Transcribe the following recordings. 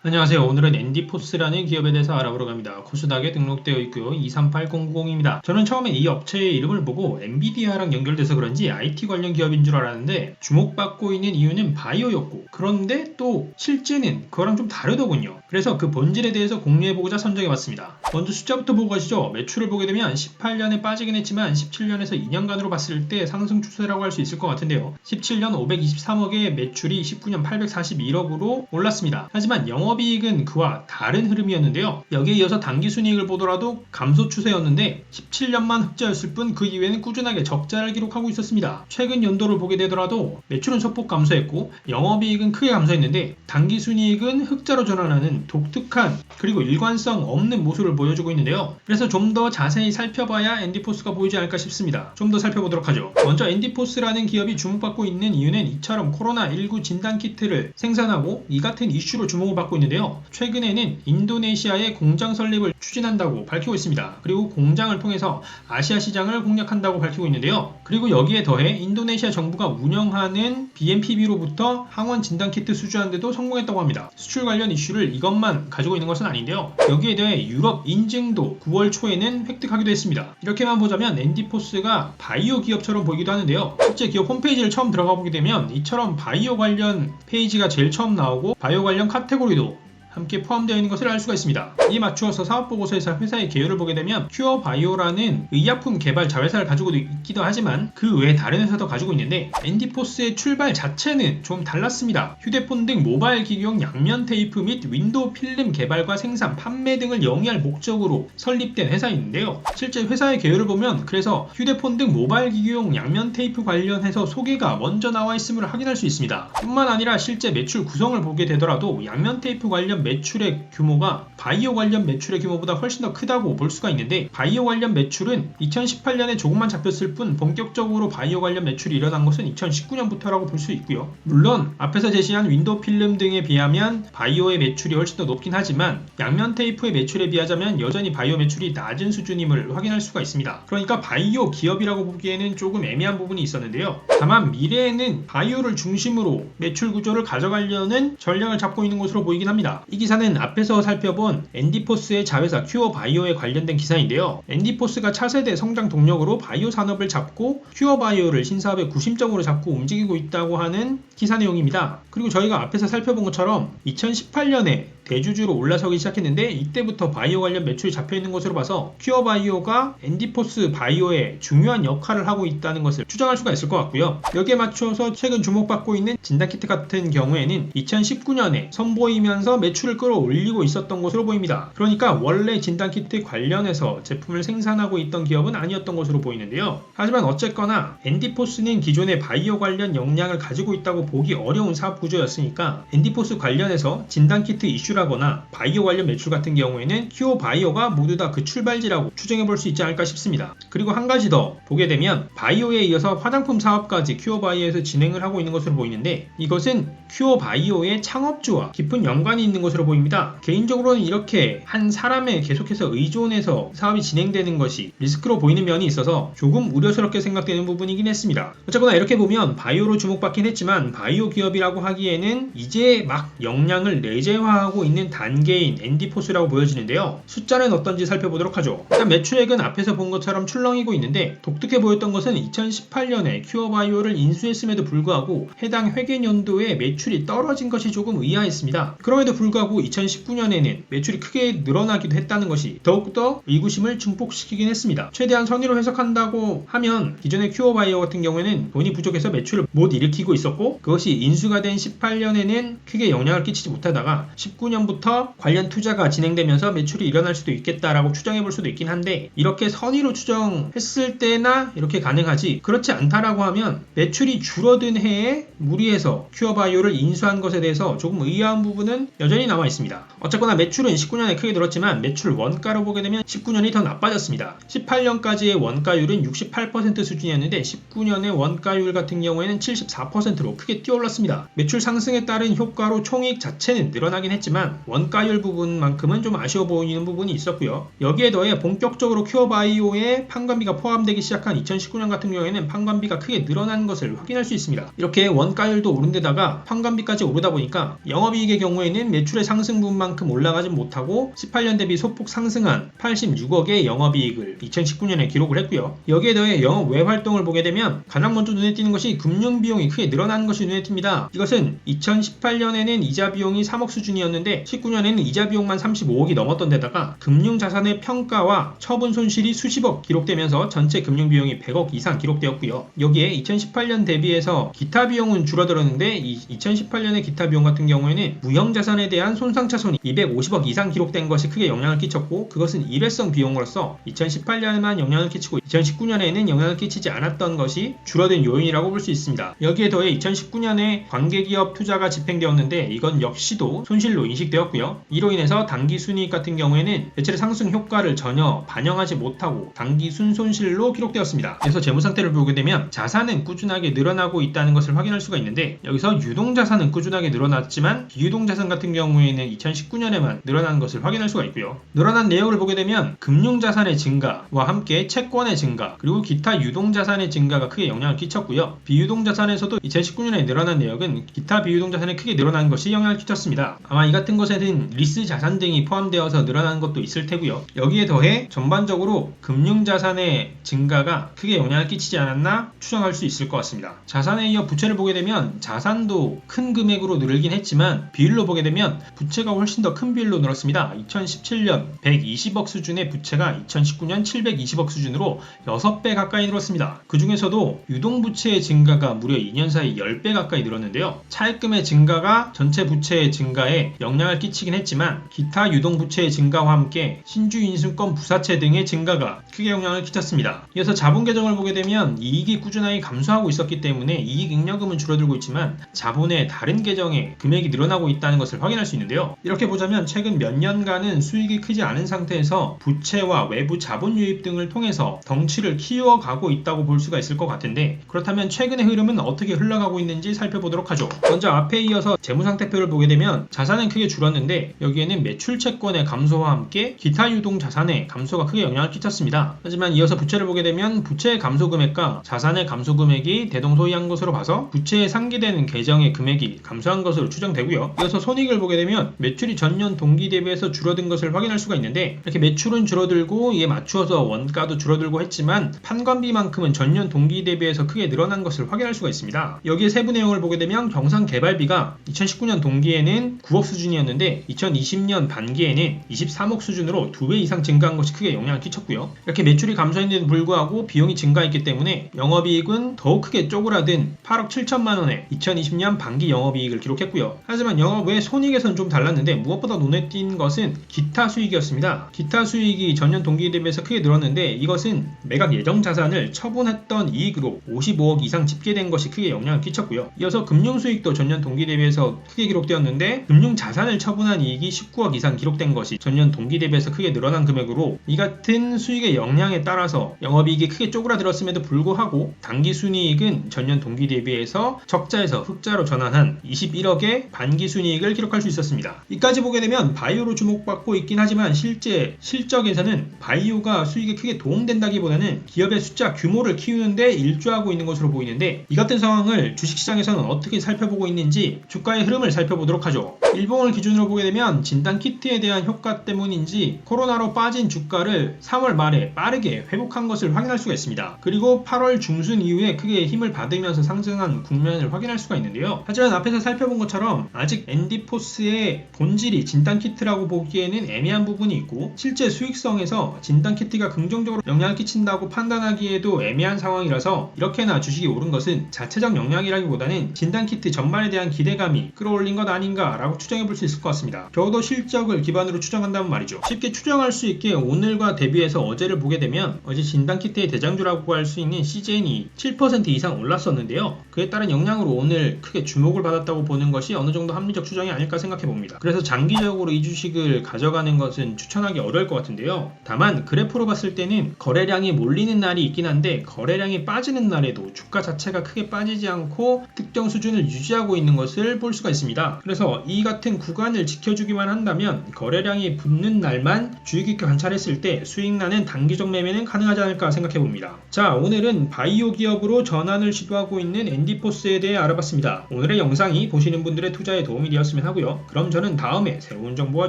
안녕하세요. 오늘은 엔디포스라는 기업에 대해서 알아보러 갑니다. 코스닥에 등록되어 있고요. 238090입니다. 저는 처음에 이 업체의 이름을 보고 엔비디아랑 연결돼서 그런지 IT 관련 기업인 줄 알았는데 주목받고 있는 이유는 바이오였고, 그런데 또 실제는 그거랑 좀 다르더군요. 그래서 그 본질에 대해서 공유해보고자 선정해봤습니다. 먼저 숫자부터 보고 가시죠. 매출을 보게 되면 18년에 빠지긴 했지만 17년에서 2년간으로 봤을 때 상승 추세라고 할 수 있을 것 같은데요. 17년 523억의 매출이 19년 841억으로 올랐습니다. 하지만 영업이익은 그와 다른 흐름이었는데요. 여기에 이어서 당기순이익을 보더라도 감소 추세였는데 17년만 흑자였을 뿐 그 이후에는 꾸준하게 적자를 기록하고 있었습니다. 최근 연도를 보게 되더라도 매출은 소폭 감소했고 영업이익은 크게 감소했는데 당기순이익은 흑자로 전환하는 독특한 그리고 일관성 없는 모습을 보여주고 있는데요. 그래서 좀 더 자세히 살펴봐야 엔디포스가 보이지 않을까 싶습니다. 좀 더 살펴보도록 하죠. 먼저 엔디포스라는 기업이 주목받고 있는 이유는 이처럼 코로나19 진단키트를 생산하고 이 같은 이슈로 주목을 받고 있는데요. 최근에는 인도네시아에 공장 설립을 추진한다고 밝히고 있습니다. 그리고 공장을 통해서 아시아 시장을 공략한다고 밝히고 있는데요. 그리고 여기에 더해 인도네시아 정부가 운영하는 BNPB로부터 항원 진단키트 수주하는데도 성공했다고 합니다. 수출 관련 이슈를 이것만 가지고 있는 것은 아닌데요. 여기에 대해 유럽 인증도 9월 초에는 획득하기도 했습니다. 이렇게만 보자면 엔디포스가 바이오 기업처럼 보이기도 하는데요. 실제 기업 홈페이지를 처음 들어가 보게 되면 이처럼 바이오 관련 페이지가 제일 처음 나오고 바이오 관련 카테고리도 함께 포함되어 있는 것을 알 수가 있습니다. 이에 맞추어서 사업보고서에서 회사의 개요를 보게 되면 큐어바이오라는 의약품 개발 자회사를 가지고 있기도 하지만 그 외에 다른 회사도 가지고 있는데 엔디포스의 출발 자체는 좀 달랐습니다. 휴대폰 등 모바일 기기용 양면 테이프 및 윈도우 필름 개발과 생산, 판매 등을 영위할 목적으로 설립된 회사인데요. 실제 회사의 개요를 보면 그래서 휴대폰 등 모바일 기기용 양면 테이프 관련해서 소개가 먼저 나와 있음을 확인할 수 있습니다. 뿐만 아니라 실제 매출 구성을 보게 되더라도 양면 테이프 관련 매출의 규모가 바이오 관련 매출의 규모보다 훨씬 더 크다고 볼 수가 있는데 바이오 관련 매출은 2018년에 조금만 잡혔을 뿐 본격적으로 바이오 관련 매출이 일어난 것은 2019년부터라고 볼 수 있고요. 물론 앞에서 제시한 윈도우 필름 등에 비하면 바이오의 매출이 훨씬 더 높긴 하지만 양면 테이프의 매출에 비하자면 여전히 바이오 매출이 낮은 수준임을 확인할 수가 있습니다. 그러니까 바이오 기업이라고 보기에는 조금 애매한 부분이 있었는데요. 다만 미래에는 바이오를 중심으로 매출 구조를 가져가려는 전략을 잡고 있는 것으로 보이긴 합니다. 이 기사는 앞에서 살펴본 엔디포스의 자회사 큐어바이오에 관련된 기사인데요. 엔디포스가 차세대 성장 동력으로 바이오 산업을 잡고 큐어바이오를 신사업의 구심점으로 잡고 움직이고 있다고 하는 기사 내용입니다. 그리고 저희가 앞에서 살펴본 것처럼 2018년에 대주주로 올라서기 시작했는데 이때부터 바이오 관련 매출이 잡혀있는 것으로 봐서 큐어바이오가 엔디포스 바이오에 중요한 역할을 하고 있다는 것을 추정할 수가 있을 것 같고요. 여기에 맞춰서 최근 주목받고 있는 진단키트 같은 경우에는 2019년에 선보이면서 매출을 끌어올리고 있었던 것으로 보입니다. 그러니까 원래 진단키트 관련해서 제품을 생산하고 있던 기업은 아니었던 것으로 보이는데요. 하지만 어쨌거나 엔디포스는 기존의 바이오 관련 역량을 가지고 있다고 보기 어려운 사업 구조였으니까 엔디포스 관련해서 진단키트 이슈라거나 바이오 관련 매출 같은 경우에는 큐어바이오가 모두 다 그 출발지라고 추정해 볼 수 있지 않을까 싶습니다. 그리고 한 가지 더 보게 되면 바이오에 이어서 화장품 사업까지 큐어바이오에서 진행을 하고 있는 것으로 보이는데 이것은 큐어바이오의 창업주와 깊은 연관이 있는 것으로 보입니다. 개인적으로는 이렇게 한 사람에 계속해서 의존해서 사업이 진행되는 것이 리스크로 보이는 면이 있어서 조금 우려스럽게 생각되는 부분이긴 했습니다. 어쨌거나 이렇게 보면 바이오로 주목받긴 했지만 바이오 기업이라고 하기에는 이제 막 역량을 내재화하고 있는 단계인 엔디포스라고 보여지는데요. 숫자는 어떤지 살펴보도록 하죠. 일단 매출액은 앞에서 본 것처럼 출렁이고 있는데 독특해 보였던 것은 2018년에 큐어바이오를 인수했음에도 불구하고 해당 회계연도에 매출이 떨어진 것이 조금 의아했습니다. 그럼에도 불구하고 2019년에는 매출이 크게 늘어나기도 했다는 것이 더욱더 의구심을 증폭시키긴 했습니다. 최대한 선의로 해석한다고 하면 기존의 큐어바이오 같은 경우에는 돈이 부족해서 매출을 못 일으키고 있었고 그것이 인수가 된 18년에는 크게 영향을 끼치지 못하다가 19년부터 관련 투자가 진행되면서 매출이 일어날 수도 있겠다라고 추정해 볼 수도 있긴 한데 이렇게 선의로 추정했을 때나 이렇게 가능하지 그렇지 않다라고 하면 매출이 줄어든 해에 무리해서 큐어바이오를 인수한 것에 대해서 조금 의아한 부분은 여전히 남아 있습니다. 어쨌거나 매출은 19년에 크게 늘었지만 매출 원가로 보게 되면 19년이 더 나빠졌습니다. 18년까지의 원가율은 68% 수준이었는데 19년의 원가율 같은 경우에는 74%로 크게 뛰어올랐습니다. 매출 상승에 따른 효과로 총이익 자체는 늘어나긴 했지만 있지만 원가율 부분만큼은 좀 아쉬워 보이는 부분이 있었고요. 여기에 더해 본격적으로 큐어바이오에 판관비가 포함되기 시작한 2019년 같은 경우에는 판관비가 크게 늘어난 것을 확인할 수 있습니다. 이렇게 원가율도 오른 데다가 판관비까지 오르다 보니까 영업이익의 경우에는 매출의 상승 분만큼 올라가지 못하고 18년 대비 소폭 상승한 86억의 영업이익을 2019년에 기록을 했고요. 여기에 더해 영업 외 활동을 보게 되면 가장 먼저 눈에 띄는 것이 금융비용이 크게 늘어난 것이 눈에 띕니다. 이것은 2018년에는 이자 비용이 3억 수준이었는데 19년에는 이자 비용만 35억이 넘었던 데다가 금융자산의 평가와 처분 손실이 수십억 기록되면서 전체 금융비용이 100억 이상 기록되었고요. 여기에 2018년 대비해서 기타 비용은 줄어들었는데 이 2018년의 기타 비용 같은 경우에는 무형자산에 대한 손상차손이 250억 이상 기록된 것이 크게 영향을 끼쳤고 그것은 일회성 비용으로서 2018년에만 영향을 끼치고 2019년에는 영향을 끼치지 않았던 것이 줄어든 요인이라고 볼 수 있습니다. 여기에 더해 2019년에 관계기업 투자가 집행되었는데 이건 역시도 손실로 인식되었고요. 이로 인해서 당기순이익 같은 경우에는 매출의 상승 효과를 전혀 반영하지 못하고 당기순 손실로 기록되었습니다. 그래서 재무상태를 보게 되면 자산은 꾸준하게 늘어나고 있다는 것을 확인할 수가 있는데 여기서 유동자산은 꾸준하게 늘어났지만 비유동자산 같은 경우에는 2019년에만 늘어난 것을 확인할 수가 있고요. 늘어난 내역을 보게 되면 금융자산의 증가와 함께 채권의 증가 그리고 기타 유동자산의 증가가 크게 영향을 끼쳤고요. 비유동자산에서도 2019년에 늘어난 내역은 기타 비유동자산이 크게 늘어난 것이 영향을 끼쳤습니다. 아마 이 같은 것에는 리스 자산 등이 포함되어서 늘어난 것도 있을 테고요. 여기에 더해 전반적으로 금융자산의 증가가 크게 영향을 끼치지 않았나 추정할 수 있을 것 같습니다. 자산에 이어 부채를 보게 되면 자산도 큰 금액으로 늘긴 했지만 비율로 보게 되면 부채가 훨씬 더 큰 비율로 늘었습니다. 2017년 120억 수준의 부채가 2019년 720억 수준으로 6배 가까이 늘었습니다. 그 중에서도 유동부채의 증가가 무려 2년 사이 10배 가까이 늘었는데요. 차입금의 증가가 전체 부채의 증가에 영향을 끼치긴 했지만 기타 유동부채의 증가와 함께 신주인수권 부사채 등의 증가가 크게 영향을 끼쳤습니다. 이어서 자본계정을 보게 되면 이익이 꾸준하게 감소하고 있었기 때문에 이익잉여금은 줄어들고 있지만 자본의 다른 계정에 금액이 늘어나고 있다는 것을 확인할 수 있는데요. 이렇게 보자면 최근 몇 년간은 수익이 크지 않은 상태에서 부채와 외부 자본 유입 등을 통해서 덩치를 키워가고 있다고 볼 수가 있을 것 같은데 그렇다면 최근의 흐름은 어떻게 흘러가고 있는지 살펴보도록 하죠. 먼저 앞에 이어서 재무상태표를 보게 되면 자산은 크게 줄었는데 여기에는 매출 채권의 감소와 함께 기타 유동 자산의 감소가 크게 영향을 끼쳤습니다. 하지만 이어서 부채를 보게 되면 부채의 감소 금액과 자산의 감소 금액이 대동소이한 것으로 봐서 부채에 상기되는 계정의 금액이 감소한 것으로 추정되고요. 이어서 손익을 보게 되면 매출이 전년 동기 대비해서 줄어든 것을 확인할 수가 있는데 이렇게 매출은 줄어들고 이에 맞추어서 원가도 줄어들고 했지만 판관비만큼은 전년 동기 대비해서 크게 늘어난 것을 확인할 수가 있습니다. 여기에 세부 내용을 보게 되면 경상개발비가 2019년 동기에는 9억 수준이었는데 2020년 반기에는 23억 수준으로 2배 이상 증가한 것이 크게 영향을 끼쳤고요. 이렇게 매출이 감소했는데도 불구하고 비용이 증가했기 때문에 영업이익은 더욱 크게 쪼그라든 8억 7천만 원의 2020년 반기 영업이익을 기록했고요. 하지만 영업 외 손익에서는 좀 달랐는데 무엇보다 눈에 띈 것은 기타 수익이었습니다. 기타 수익이 전년 동기 대비해서 크게 늘었는데 이것은 매각 예정 자산을 처분했던 이익으로 55억 이상 집계된 것이 크게 영향을 끼쳤고요. 이어서 금융수익도 전년 동기 대비해서 크게 기록되었는데 금융자산을 처분한 이익이 19억 이상 기록된 것이 전년 동기 대비해서 크게 늘어난 금액으로 이 같은 수익의 영향에 따라서 영업이익이 크게 쪼그라들었음에도 불구하고 당기순이익은 전년 동기 대비해서 적자에서 흑자로 전환한 21억의 반기순이익을 기록할 수 있었습니다. 이까지 보게 되면 바이오로 주목받고 있긴 하지만 실제 실적에서는 바이오가 수익에 크게 도움된다기보다는 기업의 숫자 규모를 키우는데 일조하고 있는 것으로 보이는데 이 같은 상황을 주식시장에서는 어떻게 살펴보고 있는지 주가의 흐름을 살펴보도록 하죠. 일봉을 기준으로 보게 되면 진단키트에 대한 효과 때문인지 코로나로 빠진 주가를 3월 말에 빠르게 회복한 것을 확인할 수가 있습니다. 그리고 8월 중순 이후에 크게 힘을 받으면서 상승한 국면을 확인할 수가 있는데요. 하지만 앞에서 살펴본 것처럼 아직 엔디포스의 본질이 진단키트라고 보기에는 애매한 부분이 있고 실제 수익성에서 진단키트가 긍정적으로 영향을 끼친다고 판단하기에도 애매한 상황이라서 이렇게나 주식이 오른 것은 자체적 영향이라기보다는 진단키트 전반에 대한 기대감이 끌어올린 것 아닌가 라고 추정해 볼 수 있을 것 같습니다. 적어도 실적을 기반으로 추정한다면 말이죠. 쉽게 추정할 수 있게 오늘과 대비해서 어제를 보게 되면 어제 진단키트의 대장주라고 할 수 있는 CJN이 7% 이상 올랐었는데요. 그에 따른 영향으로 오늘 크게 주목을 받았다고 보는 것이 어느 정도 합리적 추정이 아닐까 생각해 봅니다. 그래서 장기적으로 이 주식을 가져가는 것은 추천하기 어려울 것 같은데요. 다만 그래프로 봤을 때는 거래량이 몰리는 날이 있긴 한데 거래량이 빠지는 날에도 주가 자체가 크게 빠지지 않고 특정 수준을 유지하고 있는 것을 볼 수가 있습니다. 그래서 이 같은 구간을 지켜주기만 한다면 거래량이 붙는 날만 주의 깊게 관찰했을 때 수익나는 단기적 매매는 가능하지 않을까 생각해봅니다. 자, 오늘은 바이오 기업으로 전환을 시도하고 있는 엔디포스에 대해 알아봤습니다. 오늘의 영상이 보시는 분들의 투자에 도움이 되었으면 하고요. 그럼 저는 다음에 새로운 정보와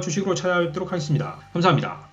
주식으로 찾아뵙도록 하겠습니다. 감사합니다.